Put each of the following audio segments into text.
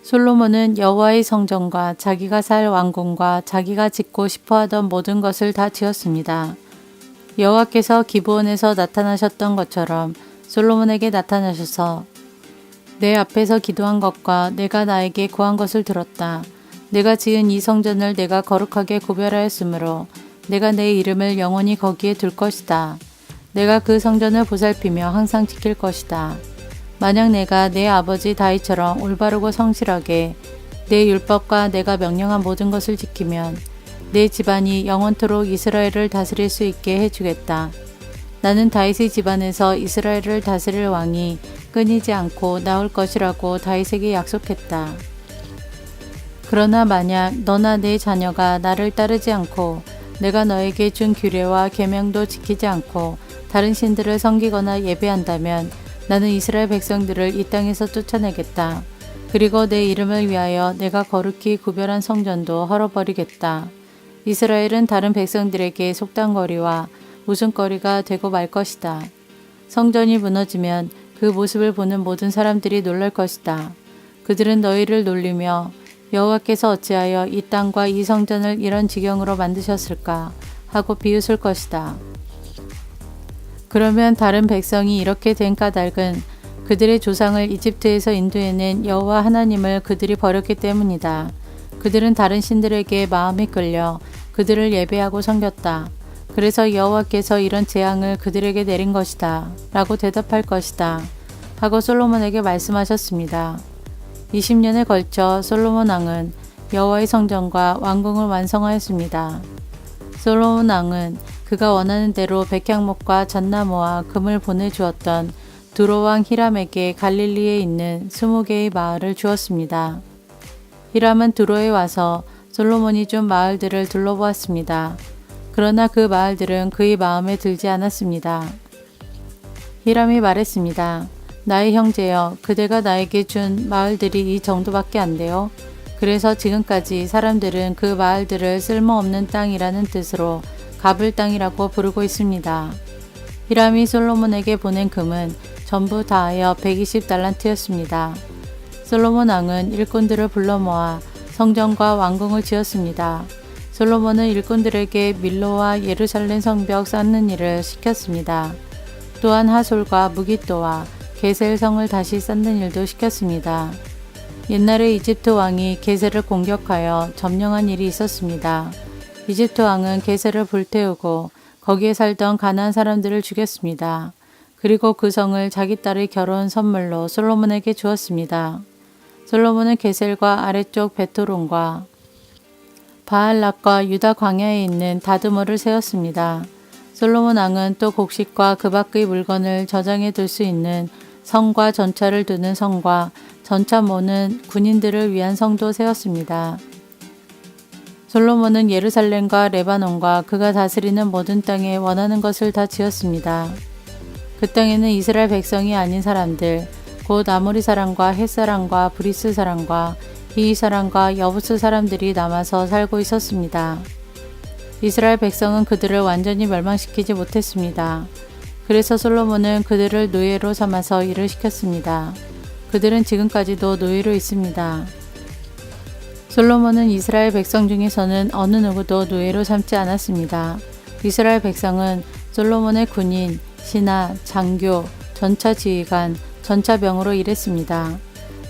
솔로몬은 여호와의 성전과 자기가 살 왕궁과 자기가 짓고 싶어하던 모든 것을 다 지었습니다. 여호와께서 기브온에서 나타나셨던 것처럼 솔로몬에게 나타나셔서 내 앞에서 기도한 것과 내가 나에게 구한 것을 들었다. 내가 지은 이 성전을 내가 거룩하게 구별하였으므로 내가 내 이름을 영원히 거기에 둘 것이다. 내가 그 성전을 보살피며 항상 지킬 것이다. 만약 내가 내 아버지 다윗처럼 올바르고 성실하게 내 율법과 내가 명령한 모든 것을 지키면 내 집안이 영원토록 이스라엘을 다스릴 수 있게 해주겠다. 나는 다윗의 집안에서 이스라엘을 다스릴 왕이 끊이지 않고 나올 것이라고 다윗에게 약속했다. 그러나 만약 너나 내 자녀가 나를 따르지 않고 내가 너에게 준 규례와 계명도 지키지 않고 다른 신들을 섬기거나 예배한다면 나는 이스라엘 백성들을 이 땅에서 쫓아내겠다. 그리고 내 이름을 위하여 내가 거룩히 구별한 성전도 헐어버리겠다. 이스라엘은 다른 백성들에게 속단거리와 웃음거리가 되고 말 것이다. 성전이 무너지면 그 모습을 보는 모든 사람들이 놀랄 것이다. 그들은 너희를 놀리며 여호와께서 어찌하여 이 땅과 이 성전을 이런 지경으로 만드셨을까 하고 비웃을 것이다. 그러면 다른 백성이 이렇게 된 까닭은 그들의 조상을 이집트에서 인도해낸 여호와 하나님을 그들이 버렸기 때문이다. 그들은 다른 신들에게 마음이 끌려 그들을 예배하고 섬겼다. 그래서 여호와께서 이런 재앙을 그들에게 내린 것이다. 라고 대답할 것이다. 하고 솔로몬에게 말씀하셨습니다. 20년에 걸쳐 솔로몬 왕은 여호와의 성전과 왕궁을 완성하였습니다. 솔로몬 왕은 그가 원하는 대로 백향목과 잣나무와 금을 보내주었던 두로 왕 히람에게 갈릴리에 있는 20개의 마을을 주었습니다. 히람은 두로에 와서 솔로몬이 준 마을들을 둘러보았습니다. 그러나 그 마을들은 그의 마음에 들지 않았습니다. 히람이 말했습니다. 나의 형제여, 그대가 나에게 준 마을들이 이 정도밖에 안 돼요. 그래서 지금까지 사람들은 그 마을들을 쓸모없는 땅이라는 뜻으로 가불 땅이라고 부르고 있습니다. 히람이 솔로몬에게 보낸 금은 전부 다하여 120달란트였습니다. 솔로몬 왕은 일꾼들을 불러 모아 성전과 왕궁을 지었습니다. 솔로몬은 일꾼들에게 밀로와 예루살렘 성벽 쌓는 일을 시켰습니다. 또한 하솔과 무깃도와 게셀 성을 다시 쌓는 일도 시켰습니다. 옛날에 이집트 왕이 게셀을 공격하여 점령한 일이 있었습니다. 이집트 왕은 게셀을 불태우고 거기에 살던 가나안 사람들을 죽였습니다. 그리고 그 성을 자기 딸의 결혼 선물로 솔로몬에게 주었습니다. 솔로몬은 게셀과 아래쪽 베토론과 바알락과 유다 광야에 있는 다드모를 세웠습니다. 솔로몬 왕은 또 곡식과 그 밖의 물건을 저장해 둘 수 있는 성과 전차를 두는 성과 전차 모는 군인들을 위한 성도 세웠습니다. 솔로몬은 예루살렘과 레바논과 그가 다스리는 모든 땅에 원하는 것을 다 지었습니다. 그 땅에는 이스라엘 백성이 아닌 사람들, 곧 아모리 사람과 헷 사람과 브리스 사람과 히위 사람과 여부스 사람들이 남아서 살고 있었습니다. 이스라엘 백성은 그들을 완전히 멸망시키지 못했습니다. 그래서 솔로몬은 그들을 노예로 삼아서 일을 시켰습니다. 그들은 지금까지도 노예로 있습니다. 솔로몬은 이스라엘 백성 중에서는 어느 누구도 노예로 삼지 않았습니다. 이스라엘 백성은 솔로몬의 군인, 신하, 장교, 전차 지휘관, 전차병으로 일했습니다.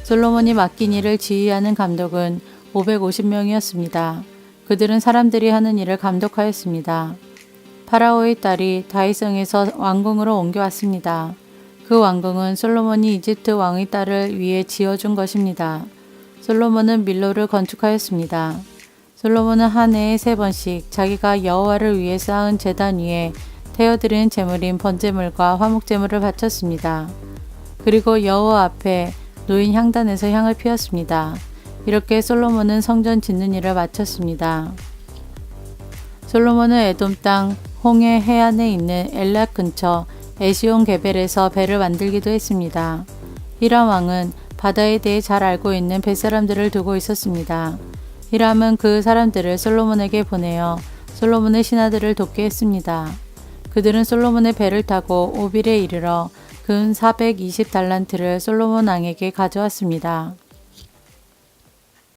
솔로몬이 맡긴 일을 지휘하는 감독은 550명이었습니다. 그들은 사람들이 하는 일을 감독하였습니다. 파라오의 딸이 다윗성에서 왕궁으로 옮겨왔습니다. 그 왕궁은 솔로몬이 이집트 왕의 딸을 위해 지어준 것입니다. 솔로몬은 밀로를 건축하였습니다. 솔로몬은 한 해에 3번씩 자기가 여호와를 위해 쌓은 제단 위에 태워드리는 제물인 번제물과 화목제물을 바쳤습니다. 그리고 여호와 앞에 놓인 향단에서 향을 피웠습니다. 이렇게 솔로몬은 성전 짓는 일을 마쳤습니다. 솔로몬은 에돔 땅 홍해 해안에 있는 엘랏 근처 에시온 게벨에서 배를 만들기도 했습니다. 히람 왕은 바다에 대해 잘 알고 있는 뱃사람들을 두고 있었습니다. 히람은 그 사람들을 솔로몬에게 보내어 솔로몬의 신하들을 돕게 했습니다. 그들은 솔로몬의 배를 타고 오빌에 이르러 근 420달란트를 솔로몬 왕에게 가져왔습니다.